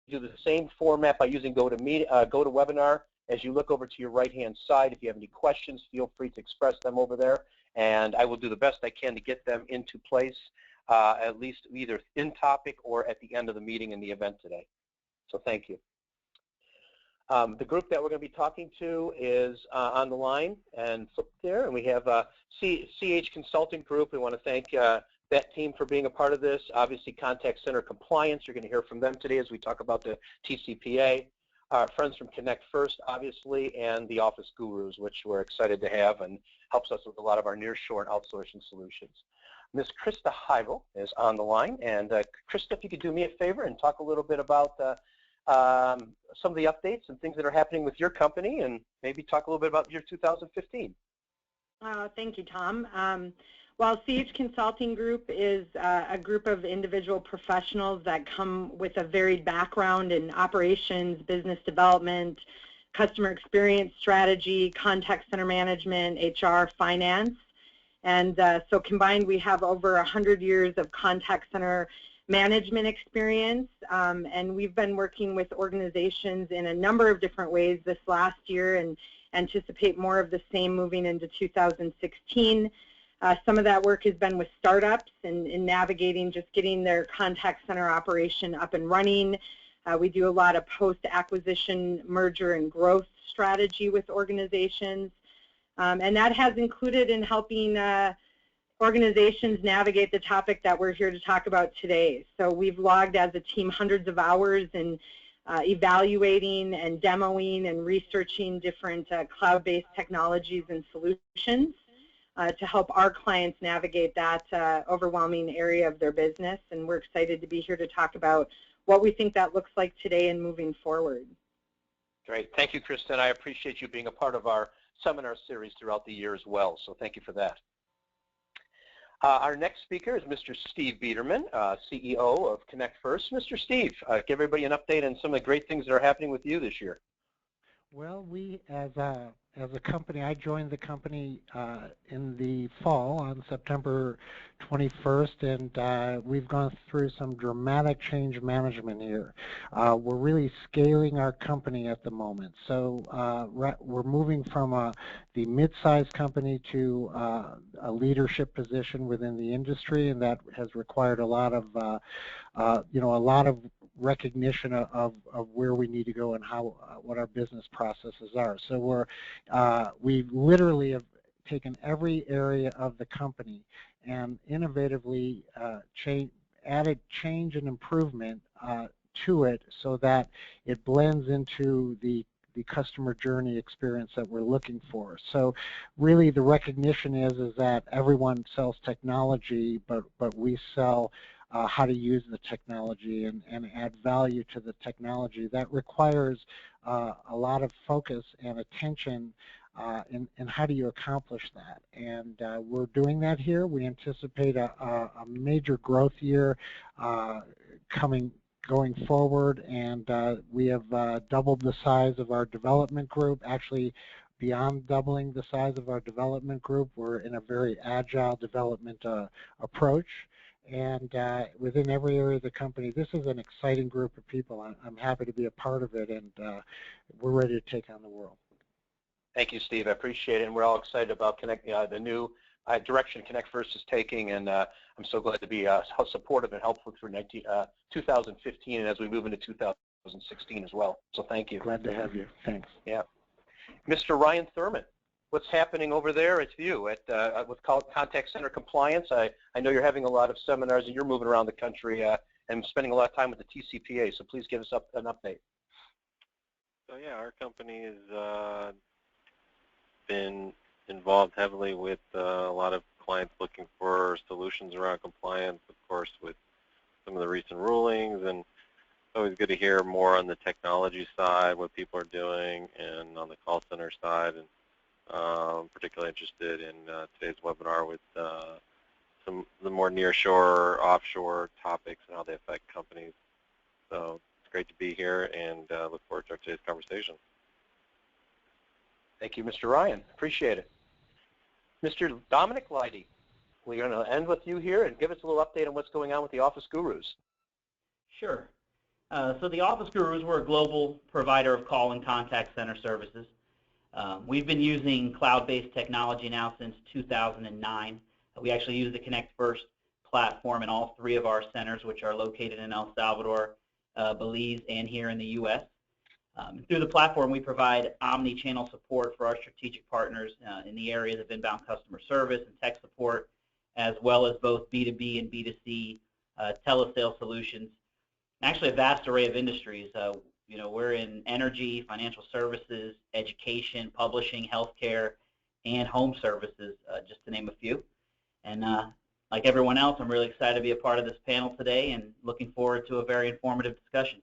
do the same format by using GoToWebinar. As you look over to your right-hand side, if you have any questions, feel free to express them over there, and I will do the best I can to get them into place, at least either in topic or at the end of the meeting in the event today. So thank you. The group that we're going to be talking to is on the line and there, and we have CH Consulting Group. We want to thank that team for being a part of this. Obviously, Contact Center Compliance, you're going to hear from them today as we talk about the TCPA. Our friends from Connect First, obviously, and the Office Gurus, which we're excited to have and helps us with a lot of our nearshore and outsourcing solutions. Ms. Christa Heibel is on the line, and Christa, if you could do me a favor and talk a little bit about some of the updates and things that are happening with your company, and maybe talk a little bit about your 2015. Thank you, Tom. Well, CH Consulting Group is a group of individual professionals that come with a varied background in operations, business development, customer experience strategy, contact center management, HR, finance. And so combined, we have over 100 years of contact center management experience, and we've been working with organizations in a number of different ways this last year and anticipate more of the same moving into 2016. Some of that work has been with startups and in navigating just getting their contact center operation up and running. We do a lot of post-acquisition merger and growth strategy with organizations, and that has included in helping organizations navigate the topic that we're here to talk about today. So we've logged as a team hundreds of hours in evaluating and demoing and researching different cloud-based technologies and solutions to help our clients navigate that overwhelming area of their business. And we're excited to be here to talk about what we think that looks like today and moving forward. Great. Thank you, Christa, and I appreciate you being a part of our seminar series throughout the year as well, so thank you for that. Our next speaker is Mr. Steve Bederman, CEO of Connect First. Mr. Steve, give everybody an update on some of the great things that are happening with you this year. Well, we, as a company, I joined the company in the fall on September 21st, and we've gone through some dramatic change management here. We're really scaling our company at the moment. So we're moving from the mid-sized company to a leadership position within the industry, and that has required a lot of, a lot of recognition of where we need to go and how what our business processes are. So we literally have taken every area of the company and innovatively added change and improvement to it so that it blends into the customer journey experience that we're looking for. So really the recognition is that everyone sells technology, but we sell how to use the technology and add value to the technology. That requires a lot of focus and attention in how do you accomplish that. And we're doing that here. We anticipate a major growth year going forward, and we have doubled the size of our development group. Actually, beyond doubling the size of our development group, we're in a very agile development approach. And within every area of the company, this is an exciting group of people. I'm happy to be a part of it, and we're ready to take on the world. Thank you, Steve. I appreciate it, and we're all excited about the new direction Connect First is taking, and I'm so glad to be supportive and helpful through 2015 and as we move into 2016 as well. So thank you. Glad to have you. Thanks. Yeah. Mr. Ryan Thurman, what's happening over there at you with Contact Center Compliance? I know you're having a lot of seminars and you're moving around the country and spending a lot of time with the TCPA, so please give us an update. So yeah, our company has been involved heavily with a lot of clients looking for solutions around compliance, of course, with some of the recent rulings, and it's always good to hear more on the technology side, what people are doing, and on the call center side, and particularly interested in today's webinar with some of the more nearshore, offshore topics and how they affect companies. So it's great to be here and look forward to today's conversation. Thank you, Mr. Ryan. Appreciate it. Mr. Dominic Leide, we're going to end with you here and give us a little update on what's going on with the Office Gurus. Sure. So the Office Gurus, we're a global provider of call and contact center services. We've been using cloud-based technology now since 2009. We actually use the Connect First platform in all 3 of our centers, which are located in El Salvador, Belize, and here in the U.S. Through the platform, we provide omni-channel support for our strategic partners in the areas of inbound customer service and tech support, as well as both B2B and B2C telesale solutions. Actually, a vast array of industries. You know, we're in energy, financial services, education, publishing, healthcare, and home services, just to name a few. And like everyone else, I'm really excited to be a part of this panel today and looking forward to a very informative discussion.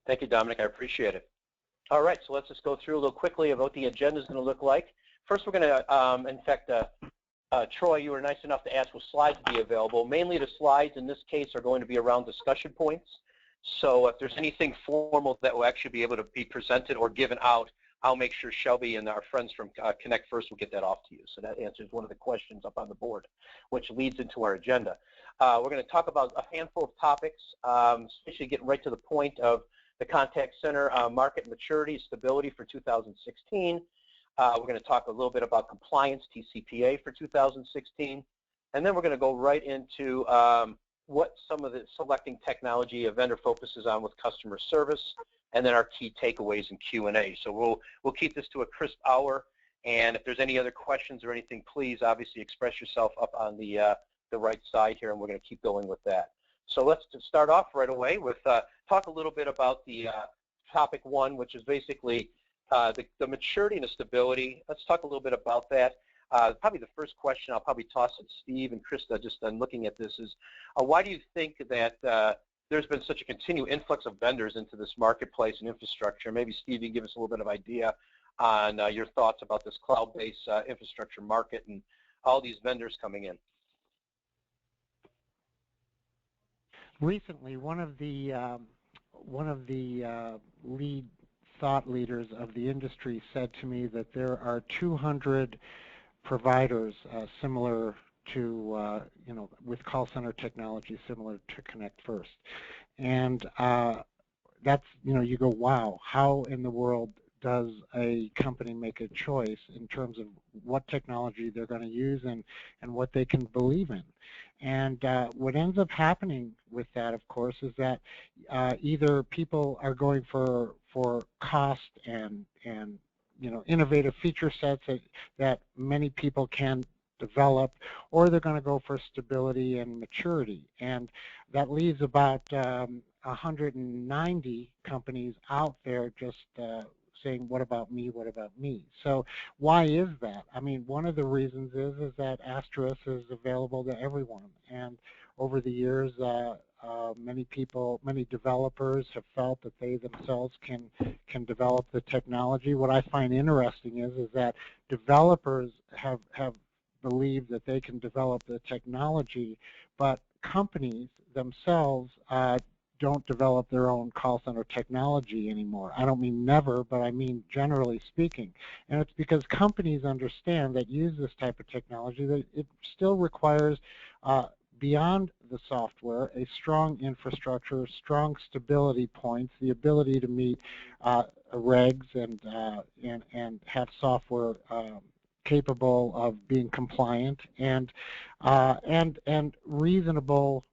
Thank you, Dominic. I appreciate it. All right, so let's just go through a little quickly of what the agenda is going to look like. First, we're going to, in fact, Troy, you were nice enough to ask will slides be available. Mainly the slides in this case are going to be around discussion points. So if there's anything formal that will actually be able to be presented or given out, I'll make sure Shelby and our friends from Connect First will get that off to you. So that answers one of the questions up on the board, which leads into our agenda. We're going to talk about a handful of topics, especially getting right to the point of the contact center market maturity, stability for 2016. We're going to talk a little bit about compliance, TCPA for 2016. And then we're going to go right into what some of the selecting technology a vendor focuses on with customer service, and then our key takeaways and Q&A. So we'll keep this to a crisp hour, and if there's any other questions or anything, please obviously express yourself up on the right side here, and we're going to keep going with that. So let's just start off right away with talk a little bit about the topic 1, which is basically the maturity and the stability. Let's talk a little bit about that. Probably the first question I'll probably toss at Steve and Christa just on looking at this is, why do you think that there's been such a continued influx of vendors into this marketplace and infrastructure? Maybe Steve, you can give us a little bit of idea on your thoughts about this cloud-based infrastructure market and all these vendors coming in. Recently, one of the lead thought leaders of the industry said to me that there are 200 providers similar to, you know, with call center technology similar to Connect First. And that's, you know, you go, wow, how in the world does a company make a choice in terms of what technology they're going to use and what they can believe in? And what ends up happening with that, of course, is that either people are going for cost and you know, innovative feature sets that many people can develop, or they're going to go for stability and maturity. And that leaves about 190 companies out there just saying, what about me, what about me? So why is that? I mean, one of the reasons is that Asterisk is available to everyone. And over the years, many developers have felt that they themselves can develop the technology. What I find interesting is that developers have believed that they can develop the technology, but companies themselves don't develop their own call center technology anymore. I don't mean never, but I mean generally speaking. And it's because companies understand that use this type of technology that it still requires beyond the software, a strong infrastructure, strong stability points, the ability to meet regs and have software capable of being compliant and reasonable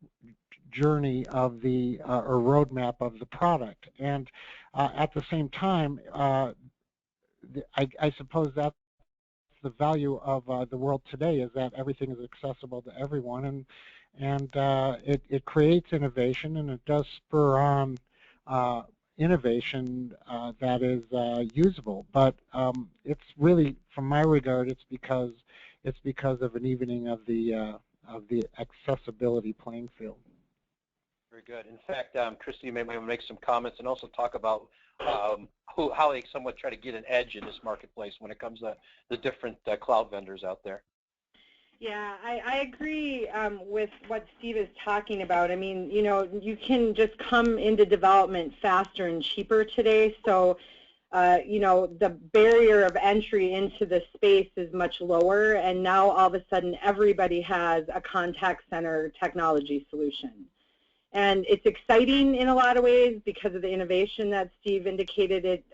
journey of the or roadmap of the product. And at the same time, I suppose that's the value of the world today, is that everything is accessible to everyone, and it creates innovation, and it does spur on innovation that is usable. But it's really, from my regard, it's because of an evening of the accessibility playing field. Very good. In fact, Christa, you may want to make some comments and also talk about how they somewhat try to get an edge in this marketplace when it comes to the different cloud vendors out there. Yeah, I agree with what Steve is talking about. I mean, you know, you can just come into development faster and cheaper today. So, you know, the barrier of entry into the space is much lower. And now all of a sudden everybody has a contact center technology solution. And it's exciting in a lot of ways because of the innovation that Steve indicated it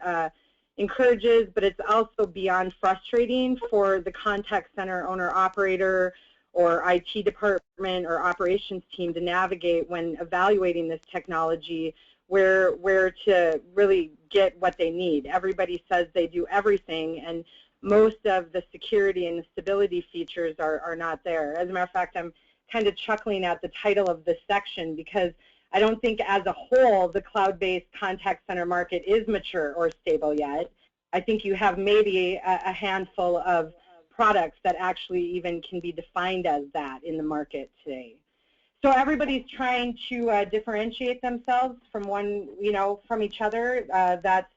encourages, but it's also beyond frustrating for the contact center owner-operator or IT department or operations team to navigate when evaluating this technology, where to really get what they need. Everybody says they do everything, and most of the security and the stability features are not there. As a matter of fact, I'm kind of chuckling at the title of this section because I don't think as a whole the cloud-based contact center market is mature or stable yet. I think you have maybe a handful of products that actually even can be defined as that in the market today. So everybody's trying to differentiate themselves from from each other. That's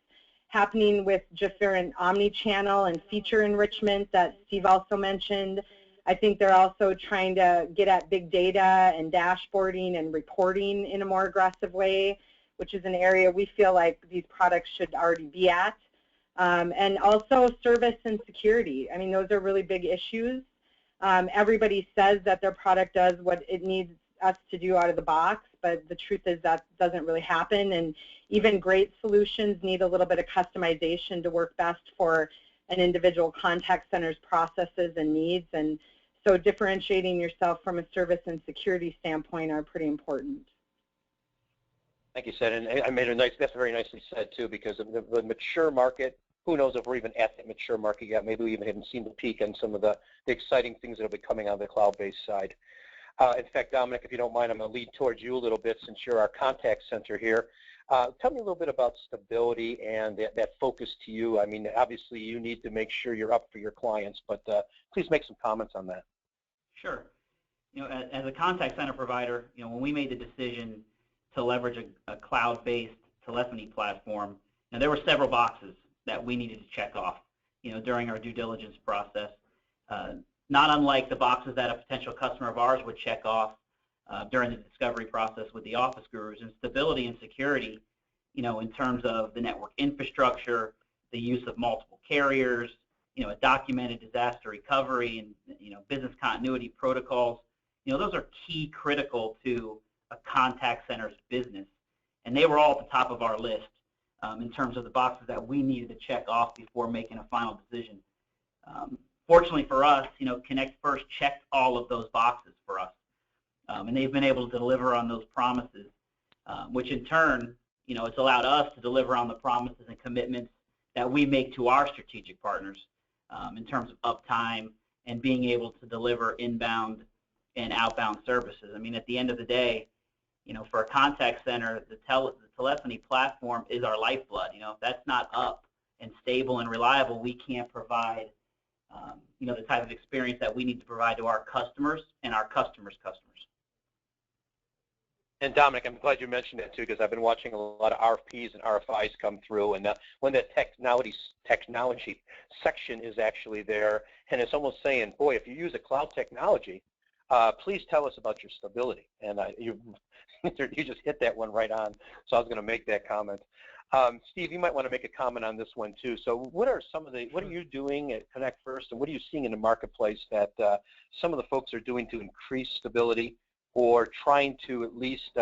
happening with different omni-channel and feature enrichment that Steve also mentioned. I think they're also trying to get at big data and dashboarding and reporting in a more aggressive way, which is an area we feel like these products should already be at. And also service and security. I mean, those are really big issues. Everybody says that their product does what it needs us to do out of the box, but the truth is that doesn't really happen. And even great solutions need a little bit of customization to work best for an individual contact center's processes and needs. And so differentiating yourself from a service and security standpoint are pretty important. Thank you, Sid. And I made that's very nicely said too, because of the mature market. Who knows if we're even at that mature market yet? Maybe we even haven't seen the peak on some of the exciting things that will be coming on the cloud-based side. In fact, Dominic, if you don't mind, I'm going to lead towards you a little bit since you're our contact center here. Tell me a little bit about stability and that focus to you. I mean, obviously you need to make sure you're up for your clients, but please make some comments on that. Sure. As a contact center provider, when we made the decision to leverage a cloud-based telephony platform, there were several boxes that we needed to check off, during our due diligence process. Not unlike the boxes that a potential customer of ours would check off during the discovery process with the office gurus. And stability and security, in terms of the network infrastructure, the use of multiple carriers, a documented disaster recovery and, business continuity protocols, those are key critical to a contact center's business. And they were all at the top of our list in terms of the boxes that we needed to check off before making a final decision. Fortunately for us, Connect First checked all of those boxes for us, and they've been able to deliver on those promises, which in turn, it's allowed us to deliver on the promises and commitments that we make to our strategic partners in terms of uptime and being able to deliver inbound and outbound services. I mean, at the end of the day, for a contact center, the telephony platform is our lifeblood. If that's not up and stable and reliable, we can't provide the type of experience that we need to provide to our customers and our customers' customers. And Dominic, I'm glad you mentioned that too, because I've been watching a lot of RFPs and RFIs come through, and when that technology section is actually there, and it's almost saying, boy, if you use a cloud technology, please tell us about your stability. And you just hit that one right on, so I was going to make that comment. Steve, you might want to make a comment on this one too. So what are you doing at Connect First, and what are you seeing in the marketplace that some of the folks are doing to increase stability, or trying to at least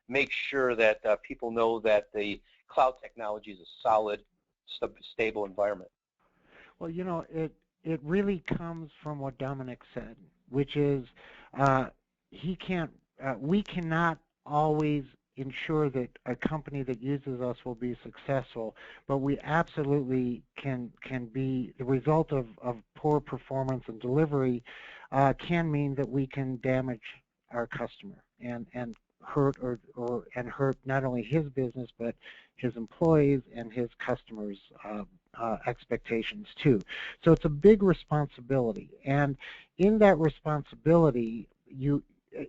make sure that people know that the cloud technology is a solid, stable environment? Well, it really comes from what Dominic said, which is we cannot always ensure that a company that uses us will be successful, but we absolutely can be the result of poor performance and delivery can mean that we can damage our customer and hurt and hurt not only his business but his employees and his customers' expectations too. So it's a big responsibility, and in that responsibility,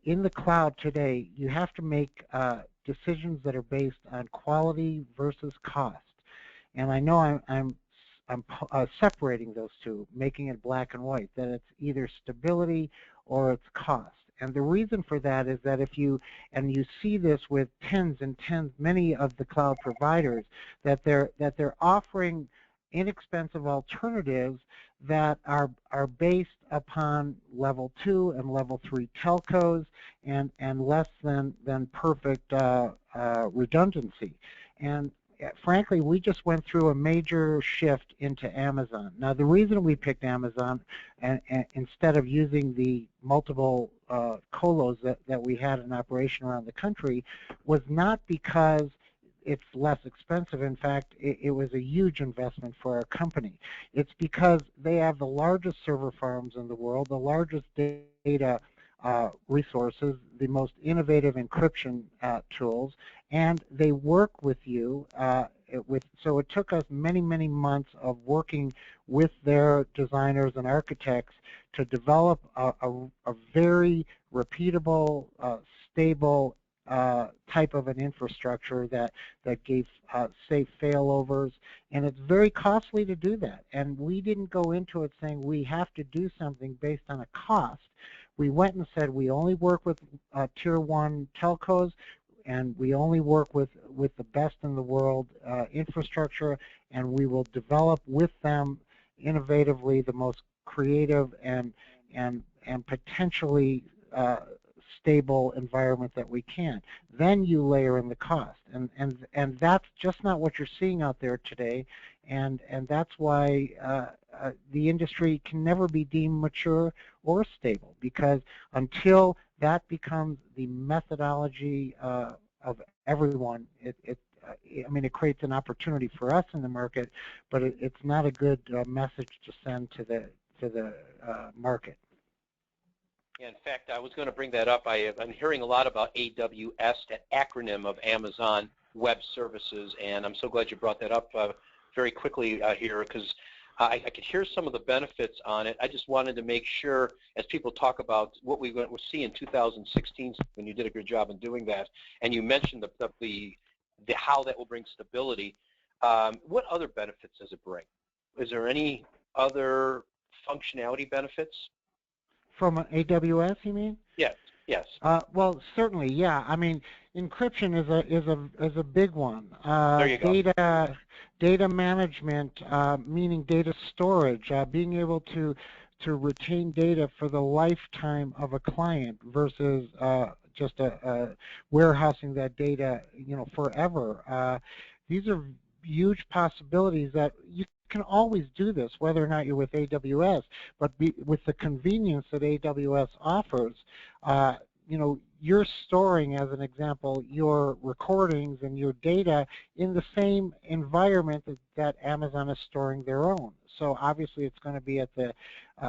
in the cloud today, you have to make decisions that are based on quality versus cost. And I know I'm separating those two, making it black and white, that it's either stability or it's cost. And the reason for that is that you see this with many of the cloud providers, that they're offering inexpensive alternatives that are based upon level 2 and level 3 telcos and less than perfect redundancy. And frankly, we just went through a major shift into Amazon. Now, the reason we picked Amazon instead of using the multiple colos that we had in operation around the country was not because it's less expensive. In fact, it was a huge investment for our company. It's because they have the largest server farms in the world, the largest data resources, the most innovative encryption tools, and they work with you. So it took us many, many months of working with their designers and architects to develop a very repeatable, stable type of an infrastructure that gave safe failovers, and it's very costly to do that. And we didn't go into it saying we have to do something based on a cost. We went and said we only work with tier 1 telcos, and we only work with the best in the world infrastructure, and we will develop with them innovatively the most creative and potentially stable environment that we can. Then you layer in the cost, and that's just not what you're seeing out there today, and that's why the industry can never be deemed mature or stable, because until that becomes the methodology of everyone, I mean, it creates an opportunity for us in the market, but it's not a good message to send to the market. Yeah, in fact, I was going to bring that up. I'm hearing a lot about AWS, that acronym of Amazon Web Services, and I'm so glad you brought that up very quickly here, because I could hear some of the benefits on it. I just wanted to make sure, as people talk about what we'll see in 2016, when you did a good job in doing that, and you mentioned the how that will bring stability. What other benefits does it bring? Is there any other functionality benefits? From AWS, you mean? Yes. Yes. Well, certainly, yeah. I mean, encryption is a big one. There you go. Data management, meaning data storage, being able to retain data for the lifetime of a client versus just warehousing that data, forever. These are huge possibilities that you can always do this, whether or not you're with AWS, but with the convenience that AWS offers, you're storing, as an example, your recordings and your data in the same environment that Amazon is storing their own. So obviously it's going to be at the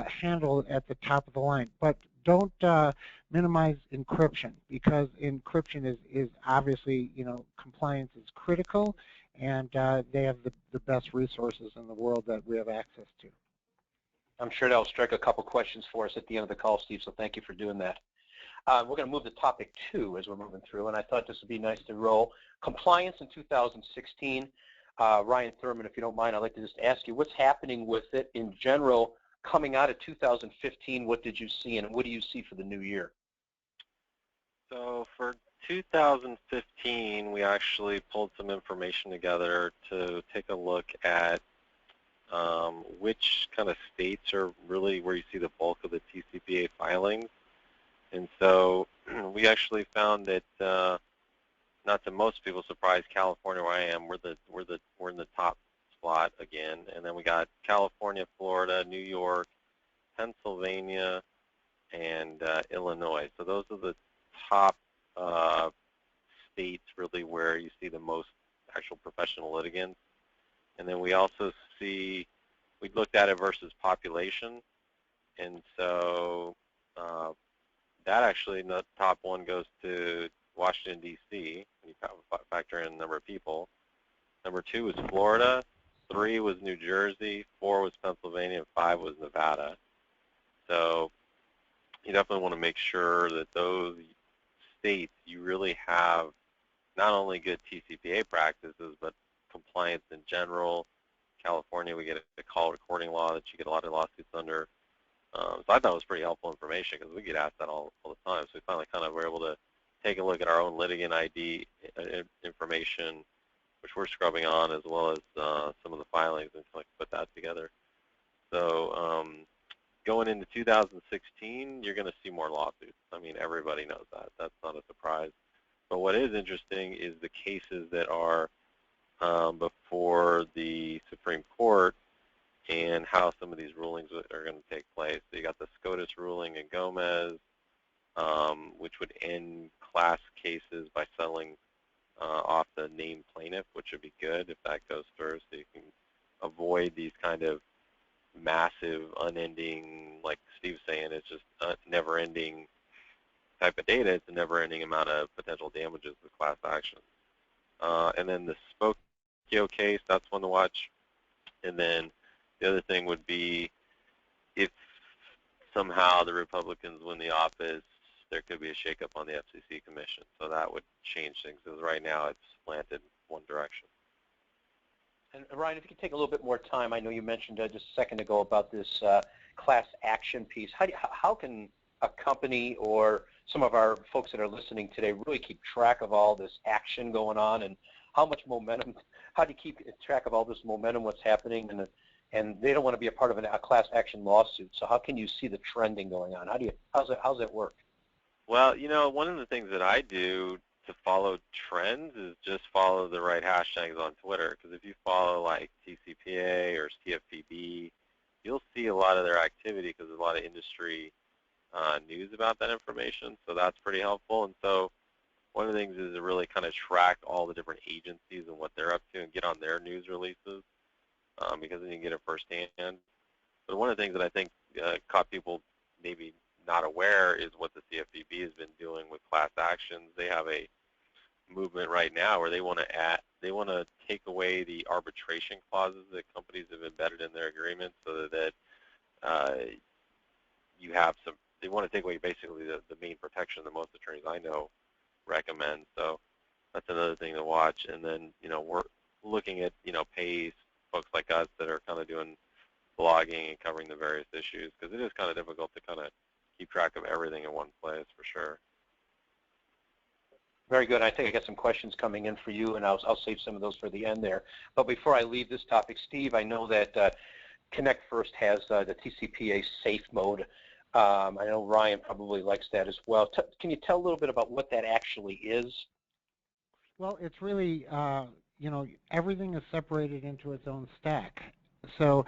handled at the top of the line. But don't minimize encryption, because encryption is obviously, compliance is critical, and they have the best resources in the world that we have access to. I'm sure that'll strike a couple questions for us at the end of the call, Steve, so thank you for doing that. We're going to move to topic 2 as we're moving through, and I thought this would be nice to roll. Compliance in 2016. Ryan Thurman, if you don't mind, I'd like to just ask you, what's happening with it in general coming out of 2015? What did you see, and what do you see for the new year? So for 2015, we actually pulled some information together to take a look at which kind of states are really where you see the bulk of the TCPA filings. And so we actually found that, not to most people's surprise, California, where I am, we're in the top spot again. And then we got California, Florida, New York, Pennsylvania, and Illinois. So those are the top states really where you see the most actual professional litigants. And then we also see, we looked at it versus population, and so that actually, the top one goes to Washington, D.C., when you factor in the number of people. Number 2 was Florida, 3 was New Jersey, 4 was Pennsylvania, and 5 was Nevada. So you definitely want to make sure that those states, you really have not only good TCPA practices, but compliance in general. California, we get a call recording law that you get a lot of lawsuits under. So I thought it was pretty helpful information, because we get asked that all the time. So we finally kind of were able to take a look at our own litigant ID information which we're scrubbing on, as well as some of the filings and put that together. So going into 2016, you're going to see more lawsuits. I mean, everybody knows that. That's not a surprise. But what is interesting is the cases that are before the Supreme Court and how some of these rulings are going to take place. So you got the SCOTUS ruling in Gomez, which would end class cases by settling off the named plaintiff, which would be good if that goes through, so you can avoid these kind of massive, unending, like Steve's saying, it's just never-ending type of data. It's a never-ending amount of potential damages with class action. And then the Spokio case, that's one to watch. And then the other thing would be if somehow the Republicans win the office, there could be a shakeup on the FCC commission. So that would change things, because right now it's slanted one direction. And Ryan, if you could take a little bit more time, I know you mentioned just a second ago about this class action piece. How can a company or some of our folks that are listening today really keep track of all this action going on, and how much momentum, how do you keep track of all this momentum, what's happening, and they don't want to be a part of a class action lawsuit, so how can you see the trending going on? How's that work? Well, you know, one of the things that I do to follow trends is just follow the right hashtags on Twitter, because if you follow like TCPA or CFPB, you'll see a lot of their activity because there's a lot of industry news about that information, so that's pretty helpful. And so one of the things is to really kind of track all the different agencies and what they're up to and get on their news releases, because then you can get it firsthand. But one of the things that I think caught people maybe not aware is what the CFPB has been doing with class actions. They have a movement right now where they want to take away the arbitration clauses that companies have embedded in their agreements, so that you have some. They want to take away basically the main protection that most attorneys I know recommend. So that's another thing to watch. And then, you know, we're looking at, you know, pays folks like us that are kind of doing blogging and covering the various issues, because it is kind of difficult to kind of keep track of everything in one place, for sure. Very good. I think I got some questions coming in for you, and I'll save some of those for the end there. But before I leave this topic, Steve, I know that Connect First has the TCPA safe mode. I know Ryan probably likes that as well. Can you tell a little bit about what that actually is? Well, it's really, you know, everything is separated into its own stack. So,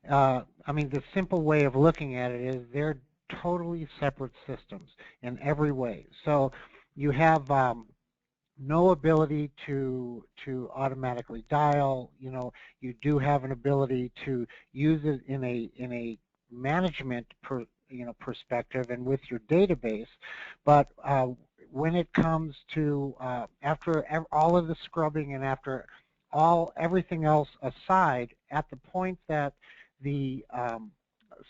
I mean, the simple way of looking at it is they're totally separate systems in every way. So you have no ability to automatically dial. You know, you do have an ability to use it in a management perspective and with your database, but when it comes to after all of the scrubbing and after everything else aside, at the point that the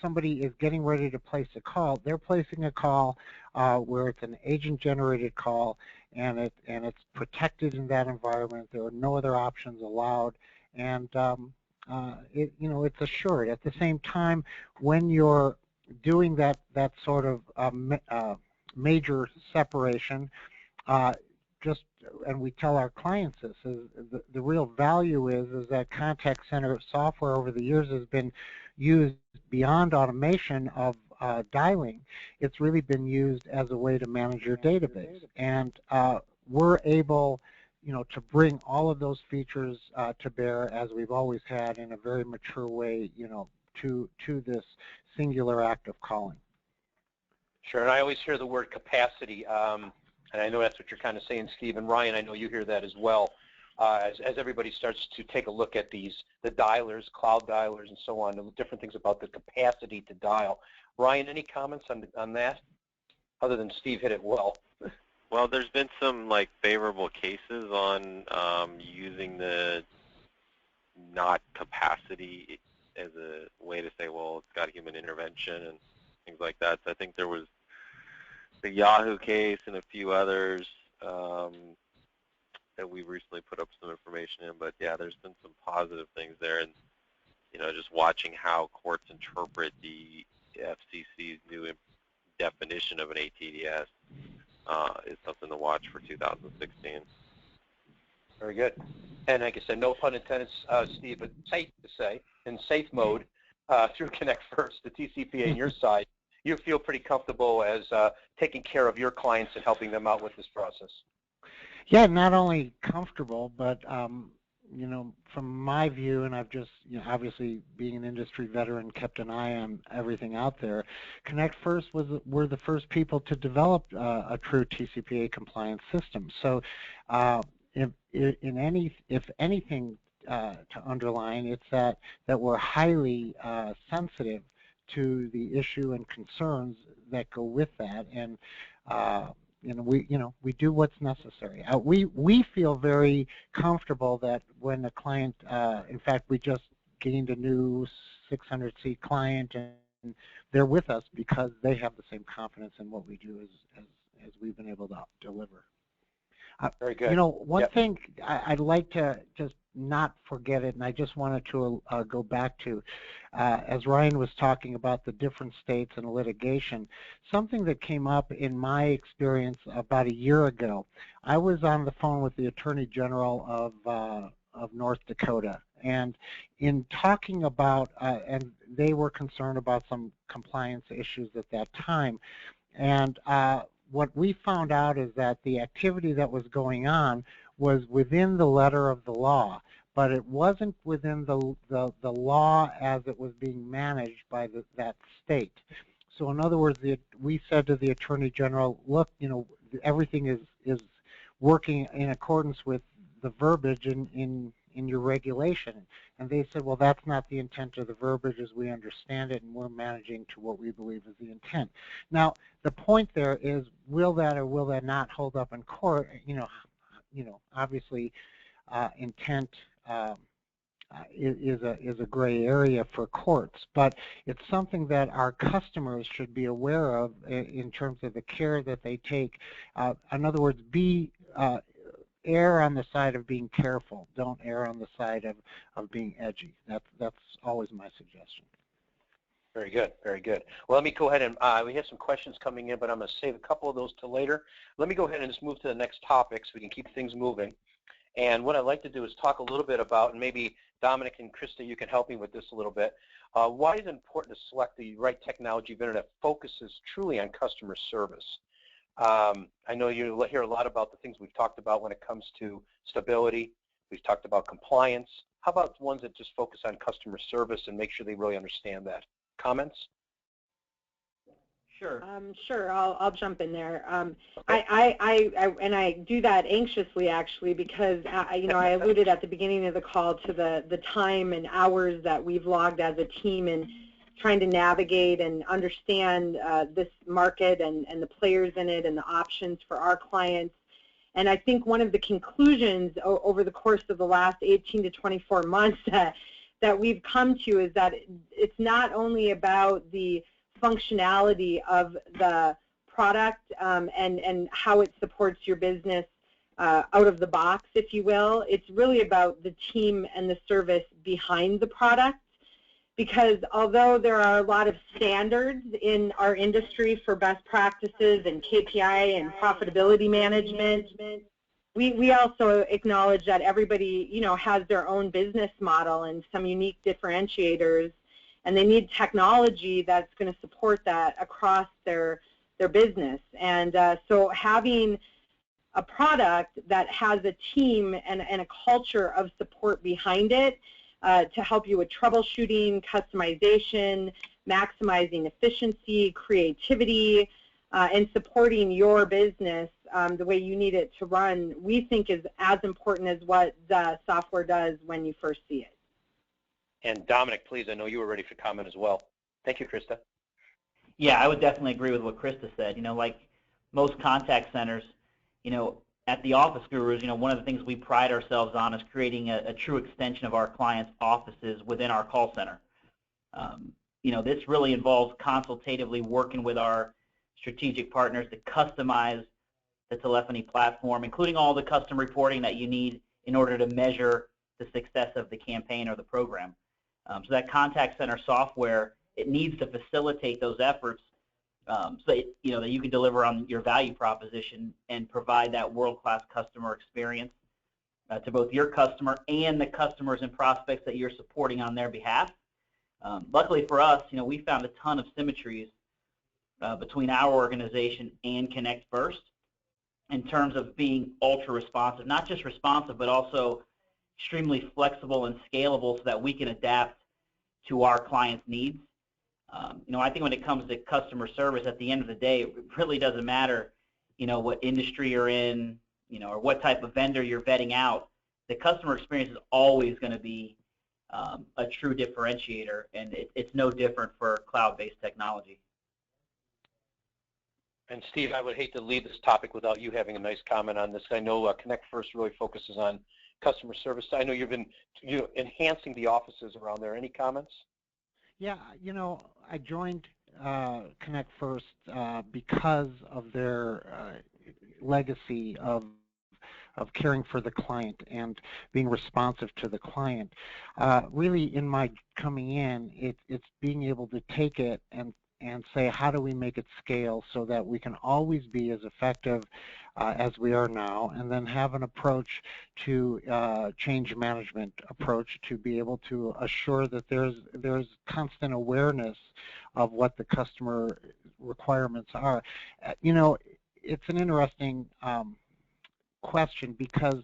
somebody is getting ready to place a call, they're placing a call where it's an agent-generated call, and it's protected in that environment. There are no other options allowed, and it's assured. At the same time, when you're doing that sort of major separation, and we tell our clients this, the real value is that contact center software over the years has been used beyond automation of dialing. It's really been used as a way to manage your database, and we're able, to bring all of those features to bear, as we've always had, in a very mature way, to this singular act of calling. Sure, and I always hear the word capacity, and I know that's what you're kind of saying, Steve, and Ryan, I know you hear that as well. As everybody starts to take a look at the dialers, cloud dialers, and so on, the different things about the capacity to dial. Ryan, any comments on that, other than Steve hit it well? Well, there's been some favorable cases on using the not capacity as a way to say, well, it's got human intervention and things like that. So I think there was the Yahoo case and a few others that we recently put up some information in. But yeah, there's been some positive things there, and just watching how courts interpret the FCC's new definition of an ATDS is something to watch for 2016. Very good. And like I said, no pun intended, Steve, but safe to say, in safe mode, through Connect First, the TCPA on your side, you feel pretty comfortable as taking care of your clients and helping them out with this process. Yeah, not only comfortable, but you know, from my view, and I've just, you know, obviously being an industry veteran, kept an eye on everything out there. Connect First were the first people to develop a true TCPA compliance system. So, if anything to underline, it's that we're highly sensitive to the issue and concerns that go with that, and we do what's necessary. We feel very comfortable that when a client, in fact, we just gained a new 600-seat client, and they're with us because they have the same confidence in what we do as we've been able to deliver. Very good. You know, one thing I'd like to just not forget it, and I just wanted to go back to, as Ryan was talking about the different states and litigation, something that came up in my experience about a year ago. I was on the phone with the Attorney General of North Dakota, and in talking about, and they were concerned about some compliance issues at that time, and what we found out is that the activity that was going on was within the letter of the law, but it wasn't within the law as it was being managed by that state. So in other words, we said to the Attorney General, look, you know, everything is working in accordance with the verbiage in your regulation. And they said, well, that's not the intent of the verbiage as we understand it, and we're managing to what we believe is the intent. Now, the point there is, will that or will that not hold up in court? You know, obviously, intent is a gray area for courts, but it's something that our customers should be aware of in terms of the care that they take. In other words, err on the side of being careful. Don't err on the side of being edgy. That's always my suggestion. Very good, very good. Well, let me go ahead and we have some questions coming in, but I'm going to save a couple of those till later. Let me go ahead and just move to the next topic so we can keep things moving. And what I'd like to do is talk a little bit about, and maybe Dominic and Christa, you can help me with this a little bit. Why is it important to select the right technology vendor that focuses truly on customer service? I know you hear a lot about the things we've talked about when it comes to stability. We've talked about compliance. How about ones that just focus on customer service and make sure they really understand that? Comments? Sure. Sure. I'll jump in there. Okay. I do that anxiously, actually, because I alluded at the beginning of the call to the time and hours that we've logged as a team in trying to navigate and understand this market and the players in it and the options for our clients. And I think one of the conclusions over the course of the last 18 to 24 months that we've come to is that it's not only about the functionality of the product and how it supports your business out of the box, if you will. It's really about the team and the service behind the product. Because although there are a lot of standards in our industry for best practices and KPI and profitability management, we also acknowledge that everybody, has their own business model and some unique differentiators, and they need technology that's going to support that across their business. And so having a product that has a team and a culture of support behind it to help you with troubleshooting, customization, maximizing efficiency, creativity, and supporting your business the way you need it to run, we think is as important as what the software does when you first see it. And Dominic, please, I know you were ready for comment as well. Thank you, Christa. Yeah, I would definitely agree with what Christa said. Like most contact centers, at the Office Gurus, one of the things we pride ourselves on is creating a true extension of our clients' offices within our call center. This really involves consultatively working with our strategic partners to customize the telephony platform, including all the custom reporting that you need in order to measure the success of the campaign or the program. So that contact center software, it needs to facilitate those efforts so that, that you can deliver on your value proposition and provide that world-class customer experience. to both your customer and the customers and prospects that you're supporting on their behalf. Luckily for us, we found a ton of symmetries between our organization and Connect First in terms of being ultra responsive, not just responsive, but also extremely flexible and scalable so that we can adapt to our clients' needs. I think when it comes to customer service, at the end of the day, it really doesn't matter, what industry you're in, or what type of vendor you're vetting out. The customer experience is always going to be a true differentiator, and it's no different for cloud-based technology. And Steve, I would hate to leave this topic without you having a nice comment on this. I know Connect First really focuses on customer service. I know you've been enhancing the offices around there. Any comments? Yeah, I joined Connect First because of their legacy of caring for the client and being responsive to the client. Really, in my coming in, it's being able to take it and say, how do we make it scale so that we can always be as effective as we are now, and then have an approach to change management approach to be able to assure that there's constant awareness of what the customer requirements are. It's an interesting question because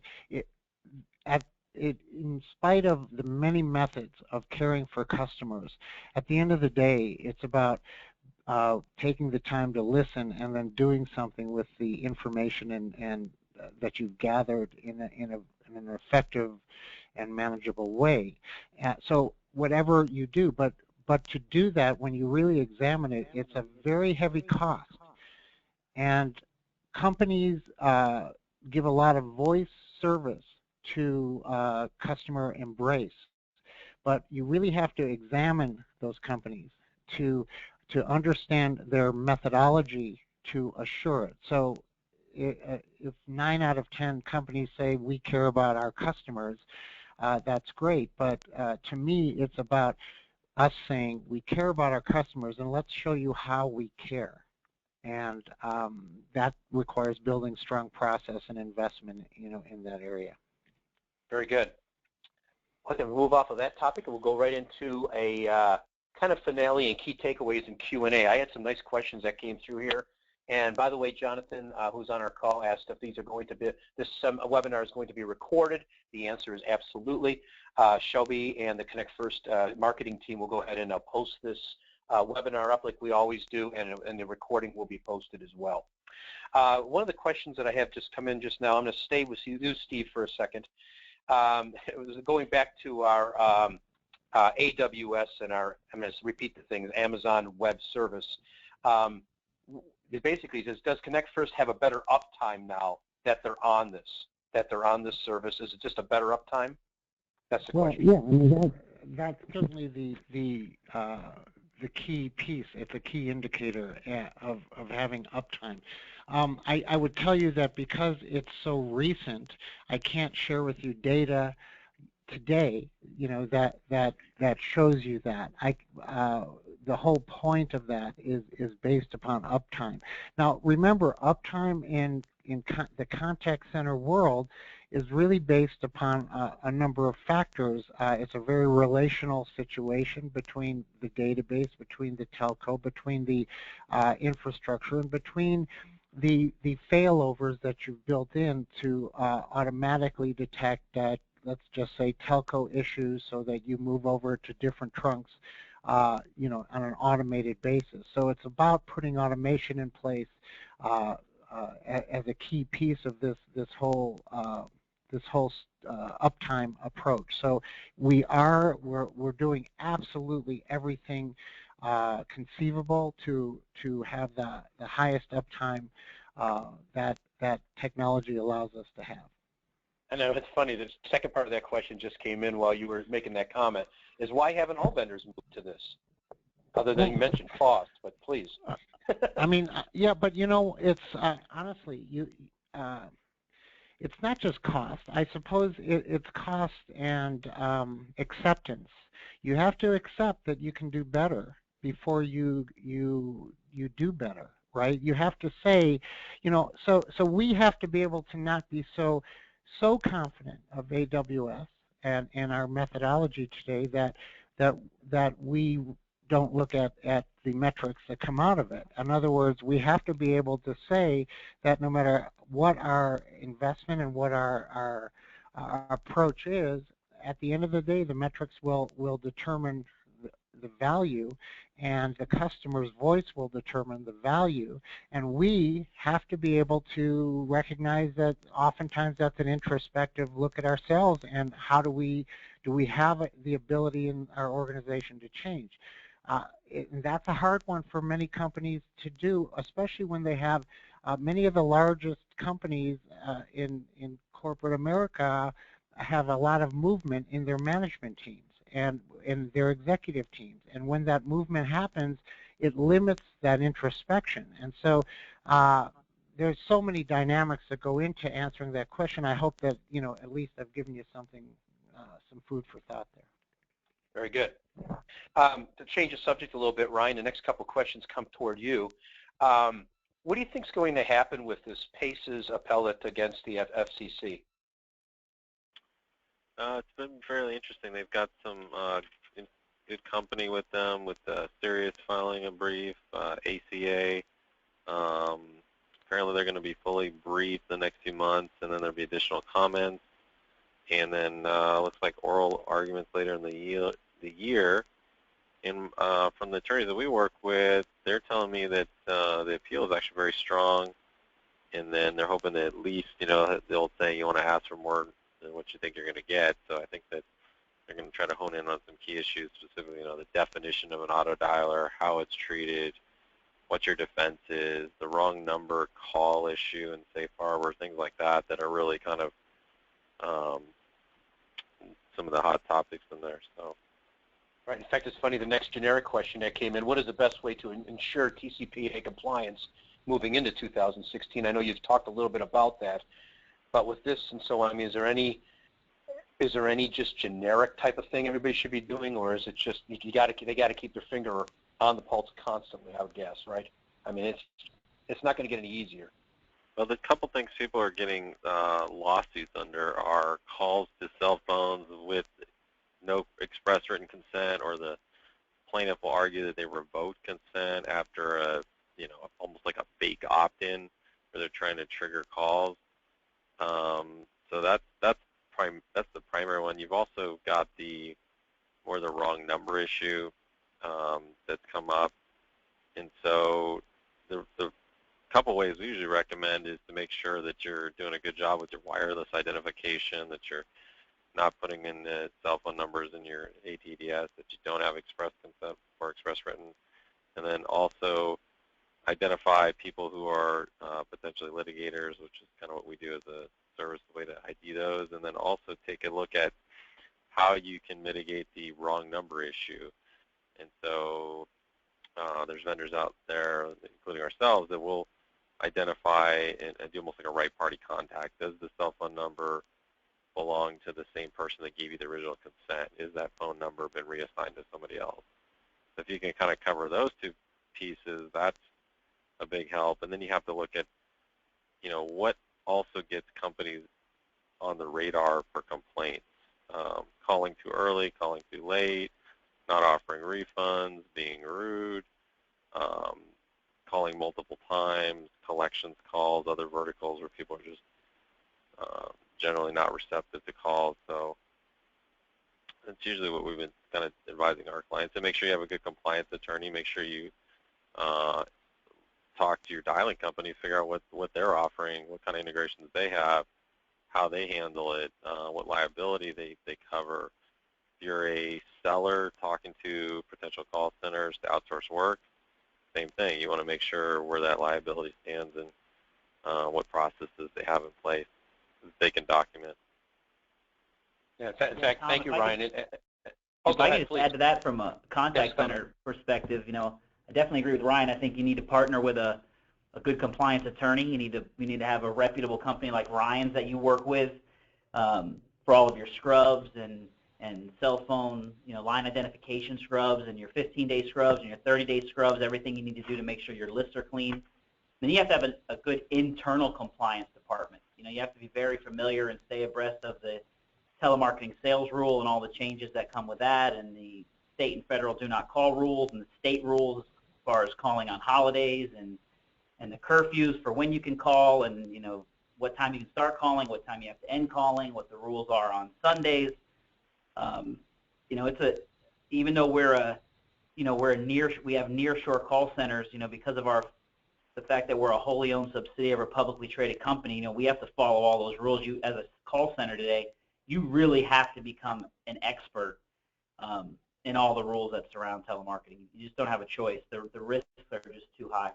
in spite of the many methods of caring for customers, at the end of the day, it's about taking the time to listen and then doing something with the information and that you've gathered in an effective and manageable way. So whatever you do, but to do that, when you really examine it, it's a very heavy cost. And companies give a lot of voice service to customer embrace, but you really have to examine those companies to understand their methodology to assure it. So if 9 out of 10 companies say we care about our customers, that's great, but to me it's about us saying we care about our customers and let's show you how we care. And that requires building strong process and investment, in that area. Very good. Okay, we'll move off of that topic and we'll go right into a kind of finale and key takeaways in Q&A. I had some nice questions that came through here. And by the way, Jonathan, who's on our call, asked if these are going to be, this webinar is going to be recorded. The answer is absolutely. Shelby and the Connect First marketing team will go ahead and post this webinar up like we always do, and the recording will be posted as well. One of the questions that I have just come in just now, I'm going to stay with you, Steve, for a second. It was going back to our AWS and our, I'm going to repeat the thing, Amazon Web Service. It basically says, does Connect First have a better uptime now that they're on this service? Is it just a better uptime? That's the question. Yeah, I mean, that's certainly the key piece. It's a key indicator of having uptime. I would tell you that because it's so recent, I can't share with you data today, that shows you that. The whole point of that is based upon uptime. Now, remember, uptime in the contact center world is really based upon a number of factors. It's a very relational situation between the database, between the telco, between the infrastructure, and between the failovers that you've built in to automatically detect that, let's just say, telco issues so that you move over to different trunks, on an automated basis. So it's about putting automation in place as a key piece of this whole uptime approach. So we're doing absolutely everything conceivable to have the highest uptime that technology allows us to have. I know it's funny, the second part of that question just came in while you were making that comment, is why haven't all vendors moved to this? Other than you mentioned cost, but please. I mean, yeah, but it's honestly, it's not just cost. I suppose it's cost and acceptance. You have to accept that you can do better before you do better, right? You have to say, so we have to be able to not be so so confident of AWS and our methodology today that we don't look at the metrics that come out of it. In other words, we have to be able to say that no matter what our investment and what our approach is, at the end of the day, the metrics will determine the value, and the customer's voice will determine the value. And we have to be able to recognize that oftentimes that's an introspective look at ourselves and how do we have the ability in our organization to change. And that's a hard one for many companies to do, especially when they have many of the largest companies in corporate America have a lot of movement in their management teams and in their executive teams. And when that movement happens, it limits that introspection. And so there's so many dynamics that go into answering that question. I hope that, at least I've given you something, some food for thought there. Very good. To change the subject a little bit, Ryan, the next couple of questions come toward you. What do you think is going to happen with this PACE's appellate against the FCC? It's been fairly interesting. They've got some good company with them, with Sirius filing a brief, ACA. Apparently they're going to be fully briefed the next few months, and then there'll be additional comments. And then looks like oral arguments later in the year. And from the attorneys that we work with, they're telling me that the appeal is actually very strong. And then they're hoping that at least, they'll say you want to ask for more than what you think you're going to get. So I think that they're going to try to hone in on some key issues, specifically, the definition of an auto dialer, how it's treated, what your defense is, the wrong number call issue and safe harbor, things like that are really kind of some of the hot topics in there. So. Right. In fact, it's funny, the next generic question that came in, what is the best way to ensure TCPA compliance moving into 2016? I know you've talked a little bit about that, but with this and so on, I mean, is there any just generic type of thing everybody should be doing, or is it just they got to keep their finger on the pulse constantly, I would guess, right? I mean, it's not going to get any easier. Well, the couple things people are getting lawsuits under are calls to cell phones with no express written consent, or the plaintiff will argue that they revoked consent after a, almost like a fake opt-in where they're trying to trigger calls. So that's the primary one. You've also got the wrong number issue that's come up, and so the couple ways we usually recommend is to make sure that you're doing a good job with your wireless identification, that you're not putting in the cell phone numbers in your ATDS, that you don't have express consent or express written, and then also identify people who are potentially litigators, which is kind of what we do as a service, the way to ID those, and then also take a look at how you can mitigate the wrong number issue. And so there's vendors out there, including ourselves, that will identify and do almost like a right party contact. Does the cell phone number belong to the same person that gave you the original consent? Is that phone number been reassigned to somebody else? So if you can kind of cover those two pieces, that's a big help. And then you have to look at, what also gets companies on the radar for complaints. Calling too early, calling too late, not offering refunds, being rude, calling multiple times, collections calls, other verticals where people are just generally not receptive to calls. So that's usually what we've been kind of advising our clients, to make sure you have a good compliance attorney, make sure you talk to your dialing company, figure out what they're offering, what kind of integrations they have, how they handle it, what liability they cover. If you're a seller talking to potential call centers to outsource work, same thing. You want to make sure where that liability stands and what processes they have in place that they can document. Yeah, in fact, thank you, Ryan. If I can just add to that from a contact center perspective, I definitely agree with Ryan. I think you need to partner with a good compliance attorney. You need to have a reputable company like Ryan's that you work with for all of your scrubs and cell phone, line identification scrubs and your 15-day scrubs and your 30-day scrubs, everything you need to do to make sure your lists are clean. Then you have to have a good internal compliance department. you have to be very familiar and stay abreast of the telemarketing sales rule and all the changes that come with that, and the state and federal do not call rules, and the state rules as far as calling on holidays, and the curfews for when you can call, and what time you can start calling, what time you have to end calling, what the rules are on Sundays. Even though we have nearshore call centers, because of the fact that we're a wholly owned subsidiary of a publicly traded company, we have to follow all those rules. You, as a call center today, you really have to become an expert in all the rules that surround telemarketing. You just don't have a choice. The risks are just too high.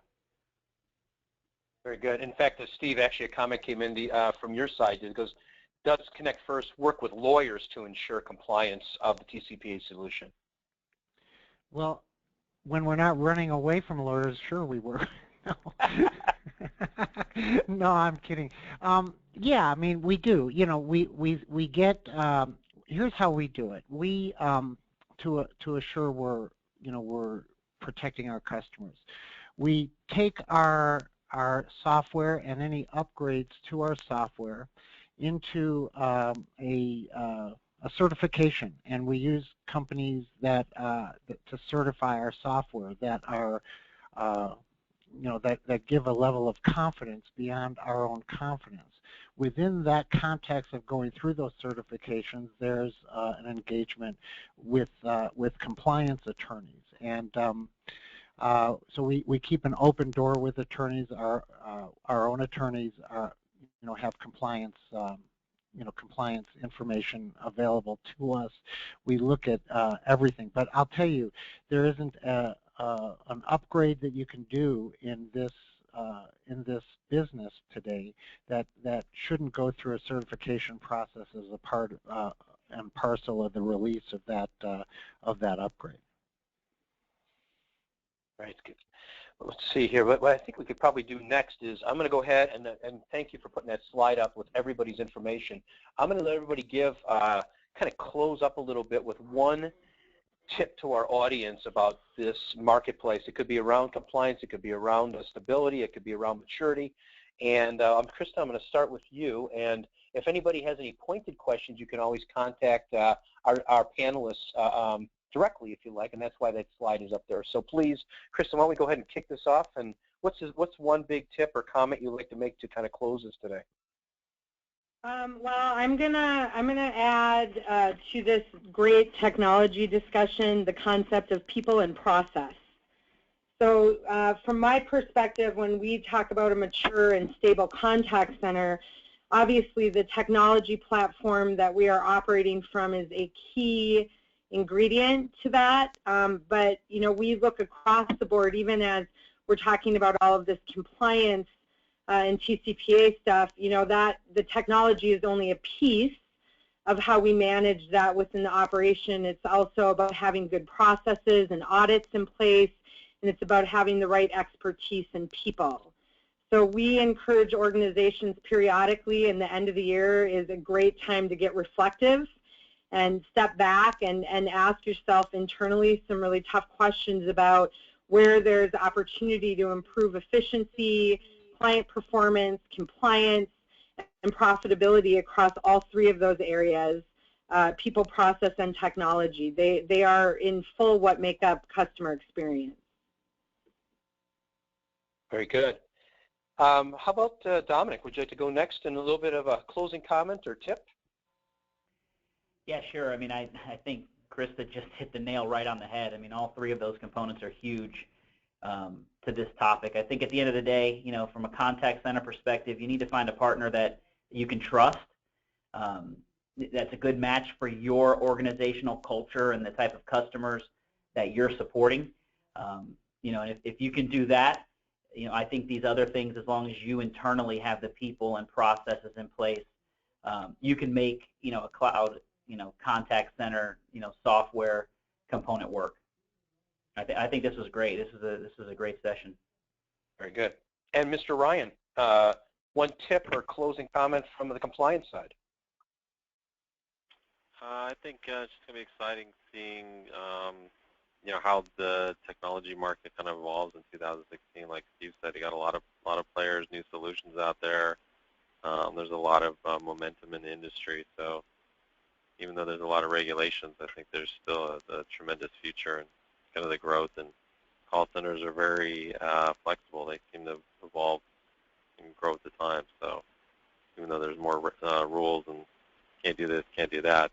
Very good. In fact, Steve, actually a comment came in from your side. It goes, does Connect First work with lawyers to ensure compliance of the TCPA solution? Well, when we're not running away from lawyers, sure we work. No, I'm kidding. Yeah, I mean, we do. We get. Here's how we do it. We to assure we're protecting our customers. We take our software and any upgrades to our software into a certification, and we use companies that to certify our software that are that give a level of confidence beyond our own confidence. Within that context of going through those certifications, there's an engagement with compliance attorneys, and so we keep an open door with attorneys. Our own attorneys have compliance compliance information available to us. We look at everything, but I'll tell you, there isn't an upgrade that you can do in this business today that shouldn't go through a certification process as a part and parcel of the release of that upgrade. Right. Good. Let's see here. What I think we could probably do next is I'm going to go ahead and thank you for putting that slide up with everybody's information. I'm going to let everybody give kind of close up a little bit with one tip to our audience about this marketplace. It could be around compliance, it could be around stability, it could be around maturity. And Christa, I'm going to start with you. And if anybody has any pointed questions, you can always contact our panelists directly if you like, and that's why that slide is up there. So please, Christa, why don't we go ahead and kick this off? And what's one big tip or comment you'd like to make to kind of close this today? Well, I'm gonna add to this great technology discussion the concept of people and process. So from my perspective, when we talk about a mature and stable contact center, obviously the technology platform that we are operating from is a key ingredient to that. But we look across the board, even as we're talking about all of this compliance and TCPA stuff, that the technology is only a piece of how we manage that within the operation. It's also about having good processes and audits in place, and it's about having the right expertise and people. So we encourage organizations periodically, and the end of the year is a great time to get reflective and step back and ask yourself internally some really tough questions about where there's opportunity to improve efficiency, client performance, compliance, and profitability across all three of those areas, people, process, and technology. They are in full what make up customer experience. Very good. How about Dominic? Would you like to go next and a little bit of a closing comment or tip? Yeah, sure. I mean, I think Christa just hit the nail right on the head. I mean, all three of those components are huge to this topic. I think at the end of the day, from a contact center perspective, you need to find a partner that you can trust. That's a good match for your organizational culture and the type of customers that you're supporting. And if you can do that, I think these other things, as long as you internally have the people and processes in place, you can make a cloud contact center software component work. I think this was great. This is a great session. Very good. And Mr. Ryan, one tip or closing comment from the compliance side? I think it's just going to be exciting seeing how the technology market kind of evolves in 2016. Like Steve said, you got a lot of players, new solutions out there. There's a lot of momentum in the industry, so even though there's a lot of regulations, I think there's still a tremendous future in kind of the growth, and call centers are very flexible. They seem to evolve and grow with the time, so even though there's more rules and can't do this, can't do that,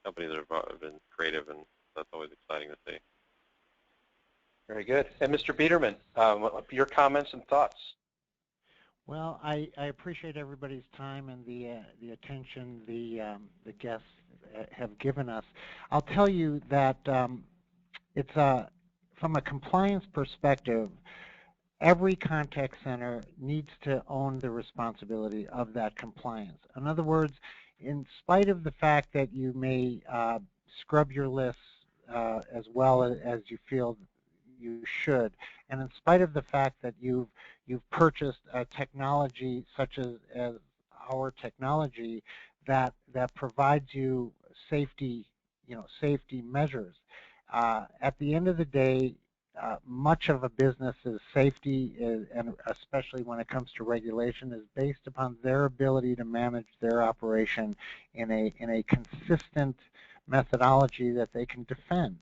companies have been creative, and that's always exciting to see. Very good. And Mr. Bederman, your comments and thoughts? Well, I appreciate everybody's time and the attention the guests have given us. I'll tell you that it's from a compliance perspective, every contact center needs to own the responsibility of that compliance. In other words, in spite of the fact that you may scrub your lists as well as you feel you should, and in spite of the fact that you've purchased a technology such as our technology that provides you safety measures, at the end of the day, much of a business's safety and especially when it comes to regulation, is based upon their ability to manage their operation in a consistent methodology that they can defend.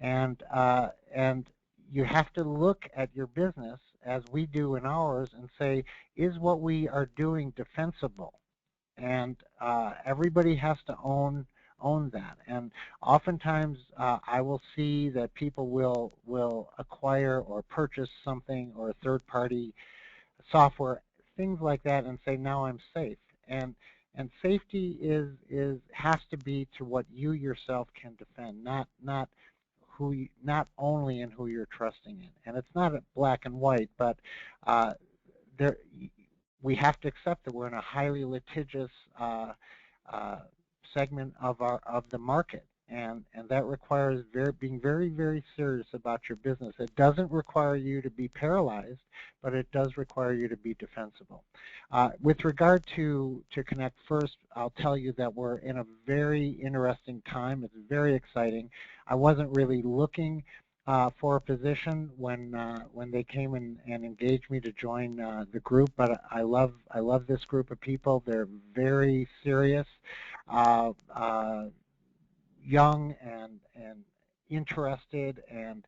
And you have to look at your business, as we do in ours, and say, is what we are doing defensible? And everybody has to own that. And oftentimes I will see that people will acquire or purchase something or third-party software, things like that, and say, now I'm safe. And safety has to be to what you yourself can defend, not only in who you're trusting in. And it's not black and white, but we have to accept that we're in a highly litigious segment of the market, and that requires being very, very serious about your business. It doesn't require you to be paralyzed, but it does require you to be defensible. With regard to Connect First, I'll tell you that we're in a very interesting time. It's very exciting. I wasn't really looking for a position when they came and engaged me to join the group, but I love this group of people. They're very serious, young and interested, and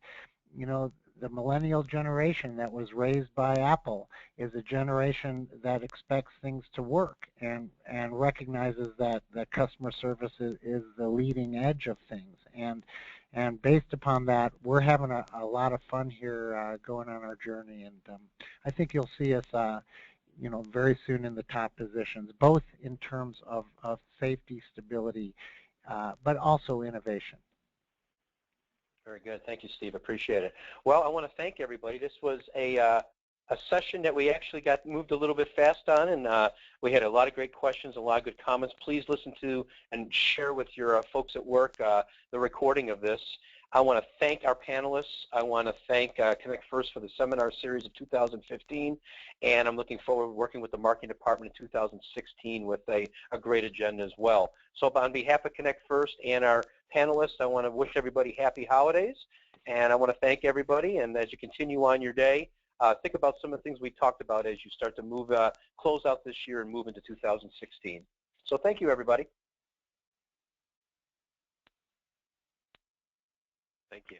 the millennial generation that was raised by Apple is a generation that expects things to work and recognizes that customer service is the leading edge of things. And based upon that, we're having a lot of fun here going on our journey, and I think you'll see us very soon in the top positions, both in terms of safety, stability, but also innovation. Very good. Thank you, Steve. Appreciate it. Well, I want to thank everybody. This was a session that we actually got moved a little bit fast on, and we had a lot of great questions, a lot of good comments. Please listen to and share with your folks at work the recording of this. I want to thank our panelists. I want to thank Connect First for the seminar series of 2015, and I'm looking forward to working with the marketing department in 2016 with a great agenda as well. So on behalf of Connect First and our panelists, I want to wish everybody happy holidays, and I want to thank everybody. And as you continue on your day, think about some of the things we talked about as you start to move, close out this year and move into 2016. So thank you, everybody. Thank you.